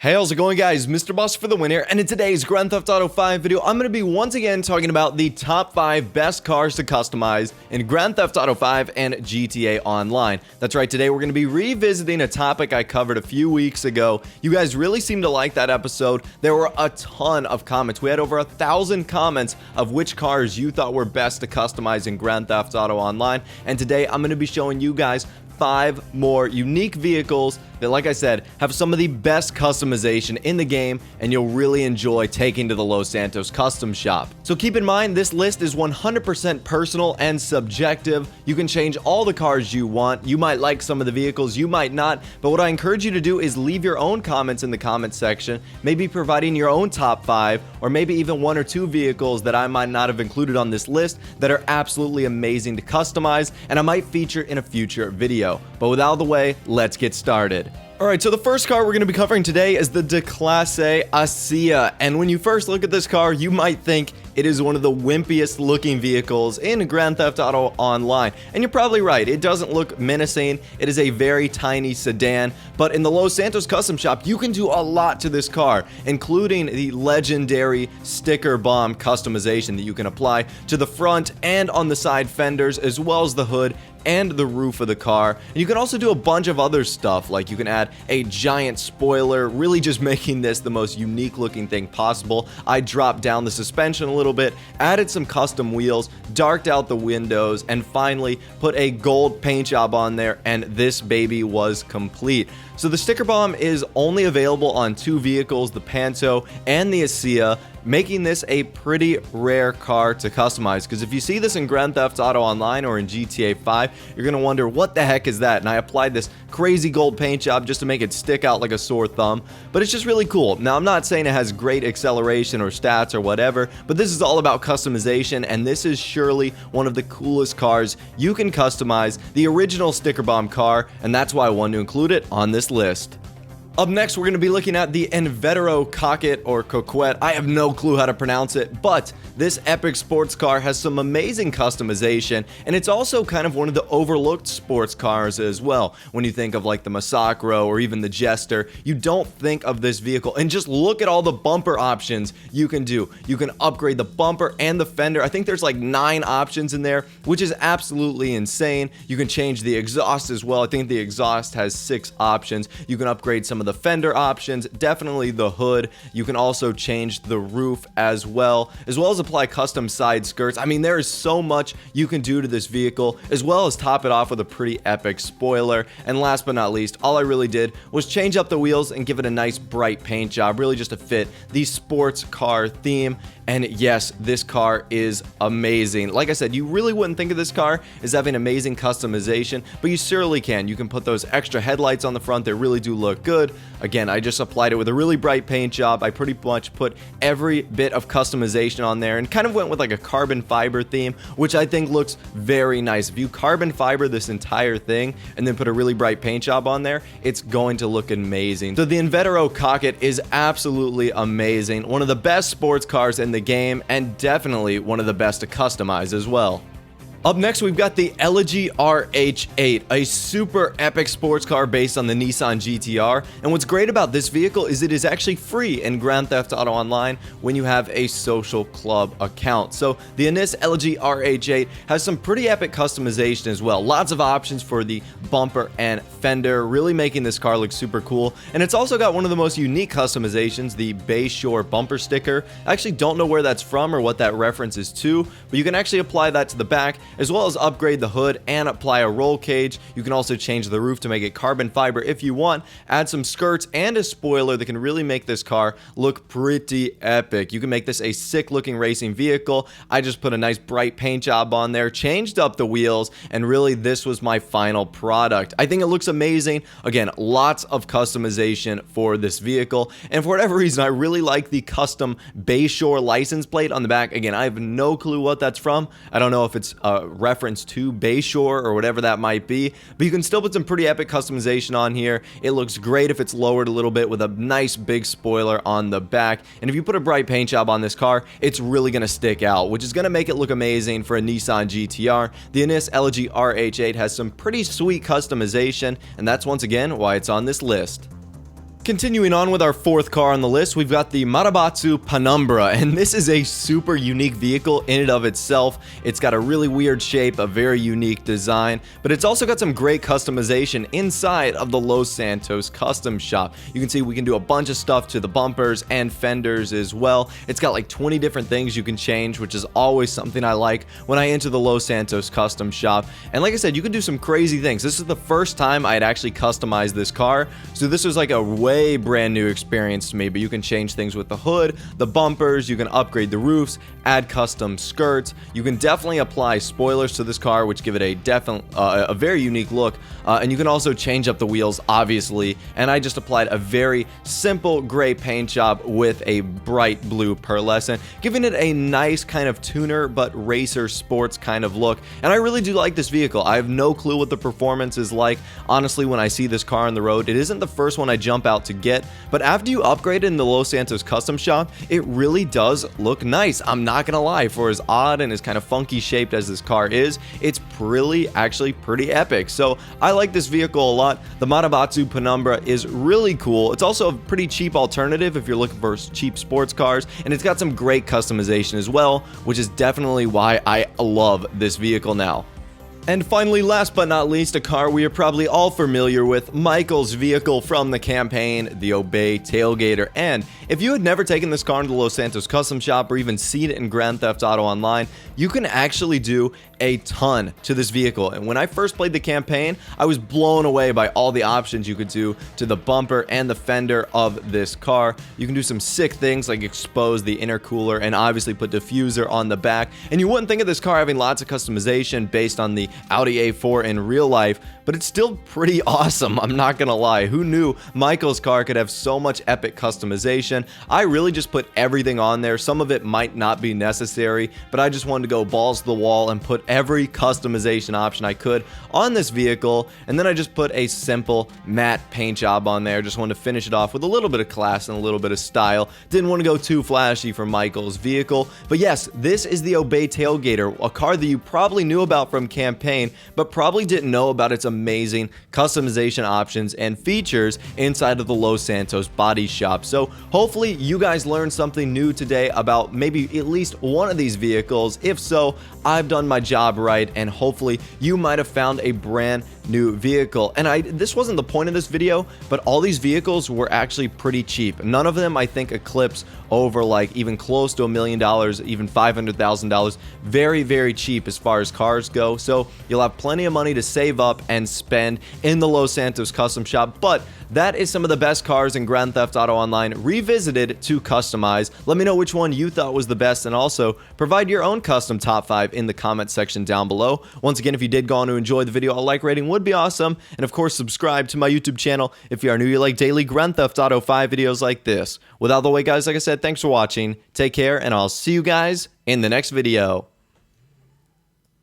Hey, how's it going, guys? Mr. Boss for the win here, and in today's Grand Theft Auto 5 video, I'm going to be once again talking about the top 5 best cars to customize in Grand Theft Auto 5 and GTA Online. That's right, today we're going to be revisiting a topic I covered a few weeks ago. You guys really seemed to like that episode. There were a ton of comments. We had over 1,000 comments of which cars you thought were best to customize in Grand Theft Auto Online, and today I'm going to be showing you guys 5 more unique vehicles that, like I said, have some of the best customization in the game, and you'll really enjoy taking to the Los Santos custom shop. So keep in mind, this list is 100% personal and subjective. You can change all the cars you want. You might like some of the vehicles, you might not, but what I encourage you to do is leave your own comments in the comment section, maybe providing your own top 5, or maybe even 1 or 2 vehicles that I might not have included on this list that are absolutely amazing to customize, and I might feature in a future video. But with out of the way, let's get started. Alright, so the first car we're going to be covering today is the Declasse Hacia, and when you first look at this car, you might think it is one of the wimpiest looking vehicles in Grand Theft Auto Online, and you're probably right. It doesn't look menacing. It is a very tiny sedan, but in the Los Santos custom shop, you can do a lot to this car, including the legendary sticker bomb customization that you can apply to the front and on the side fenders, as well as the hood and the roof of the car. And you can also do a bunch of other stuff, like you can add a giant spoiler, really just making this the most unique looking thing possible. I dropped down the suspension a little bit, added some custom wheels, darked out the windows, and finally put a gold paint job on there, and this baby was complete. So the sticker bomb is only available on 2 vehicles, the Panto and the Hacia, making this a pretty rare car to customize, because if you see this in Grand Theft Auto Online or in GTA 5, you're going to wonder, what the heck is that? And I applied this crazy gold paint job just to make it stick out like a sore thumb, but it's just really cool. Now, I'm not saying it has great acceleration or stats or whatever, but this is all about customization, and this is surely one of the coolest cars you can customize, the original sticker bomb car, and that's why I wanted to include it on this list. Up next, we're going to be looking at the Coquette or Coquette. I have no clue how to pronounce it, but this epic sports car has some amazing customization, and it's also kind of one of the overlooked sports cars as well. When you think of like the Massacro or even the Jester, you don't think of this vehicle, and just look at all the bumper options you can do. You can upgrade the bumper and the fender. I think there's like 9 options in there, which is absolutely insane. You can change the exhaust as well. I think the exhaust has 6 options. You can upgrade some of the fender options, definitely the hood. You can also change the roof as well as apply custom side skirts. I mean, there is so much you can do to this vehicle, as well as top it off with a pretty epic spoiler. And last but not least, all I really did was change up the wheels and give it a nice bright paint job, really just to fit the sports car theme. And yes, this car is amazing. Like I said, you really wouldn't think of this car as having amazing customization, but you surely can. You can put those extra headlights on the front that really do look good. Again, I just applied it with a really bright paint job. I pretty much put every bit of customization on there and kind of went with like a carbon fiber theme, which I think looks very nice. If you carbon fiber this entire thing and then put a really bright paint job on there, it's going to look amazing. So the Coquette is absolutely amazing. One of the best sports cars in the game, and definitely one of the best to customize as well. Up next, we've got the Elegy RH8, a super epic sports car based on the Nissan GTR. And what's great about this vehicle is it is actually free in Grand Theft Auto Online when you have a social club account. So the Elegy RH8 has some pretty epic customization as well. Lots of options for the bumper and fender, really making this car look super cool. And it's also got one of the most unique customizations, the Bayshore bumper sticker. I actually don't know where that's from or what that reference is to, but you can actually apply that to the back, as well as upgrade the hood and apply a roll cage. You can also change the roof to make it carbon fiber if you want, add some skirts and a spoiler that can really make this car look pretty epic. You can make this a sick looking racing vehicle. I just put a nice bright paint job on there, changed up the wheels, and really this was my final product. I think it looks amazing. Again, lots of customization for this vehicle, and for whatever reason, I really like the custom Bayshore license plate on the back. Again, I have no clue what that's from. I don't know if it's reference to Bayshore or whatever that might be, but you can still put some pretty epic customization on here. It looks great if it's lowered a little bit with a nice big spoiler on the back, and if you put a bright paint job on this car, it's really going to stick out, which is going to make it look amazing for a Nissan GTR. The Elegy RH8 has some pretty sweet customization, and that's once again why it's on this list. Continuing on with our fourth car on the list, we've got the Manawatu Penumbra, and this is a super unique vehicle in and of itself. It's got a really weird shape, a very unique design, but it's also got some great customization inside of the Los Santos custom shop. You can see we can do a bunch of stuff to the bumpers and fenders as well. It's got like 20 different things you can change, which is always something I like when I enter the Los Santos custom shop. And like I said, you can do some crazy things. This is the first time I had actually customized this car, so this was like a way brand new experience to me. But you can change things with the hood, the bumpers, you can upgrade the roofs, add custom skirts. You can definitely apply spoilers to this car, which give it a very unique look, and you can also change up the wheels, obviously. And I just applied a very simple gray paint job with a bright blue pearlescent, giving it a nice kind of tuner but racer sports kind of look. And I really do like this vehicle. I have no clue what the performance is like. Honestly, when I see this car on the road, it isn't the first one I jump out to get, but after you upgrade it in the Los Santos custom shop, it really does look nice. I'm not gonna lie, for as odd and as kind of funky shaped as this car is, it's actually pretty epic. So I like this vehicle a lot. The Manawatu Penumbra is really cool. It's also a pretty cheap alternative if you're looking for cheap sports cars, and it's got some great customization as well, which is definitely why I love this vehicle now. And finally, last but not least, a car we are probably all familiar with, Michael's vehicle from the campaign, the Obey Tailgater. And if you had never taken this car into the Los Santos custom shop or even seen it in Grand Theft Auto Online, you can actually do a ton to this vehicle. And when I first played the campaign, I was blown away by all the options you could do to the bumper and the fender of this car. You can do some sick things like expose the intercooler and obviously put diffuser on the back. And you wouldn't think of this car having lots of customization based on the Audi A4 in real life, but it's still pretty awesome. I'm not gonna lie. Who knew Michael's car could have so much epic customization? I really just put everything on there. Some of it might not be necessary, but I just wanted to go balls to the wall and put every customization option I could on this vehicle. And then I just put a simple matte paint job on there. Just wanted to finish it off with a little bit of class and a little bit of style. Didn't want to go too flashy for Michael's vehicle. But yes, this is the Obey Tailgater, a car that you probably knew about from campaign, but probably didn't know about its amazing customization options and features inside of the Los Santos body shop. So hopefully you guys learned something new today about maybe at least one of these vehicles. If so, I've done my job right, and hopefully you might have found a brand new vehicle. And this wasn't the point of this video, but all these vehicles were actually pretty cheap. None of them I think eclipse over like even close to $1 million, even $500,000. Very, very cheap as far as cars go. So you'll have plenty of money to save up and spend in the Los Santos custom shop. But that is some of the best cars in Grand Theft Auto Online revisited to customize. Let me know which one you thought was the best, and also provide your own custom top 5 in the comment section down below. Once again, if you did go on to enjoy the video, a like rating would be awesome. And of course, subscribe to my YouTube channel if you are new. You like daily Grand Theft Auto 5 videos like this. Without the way, guys, like I said, thanks for watching. Take care, and I'll see you guys in the next video.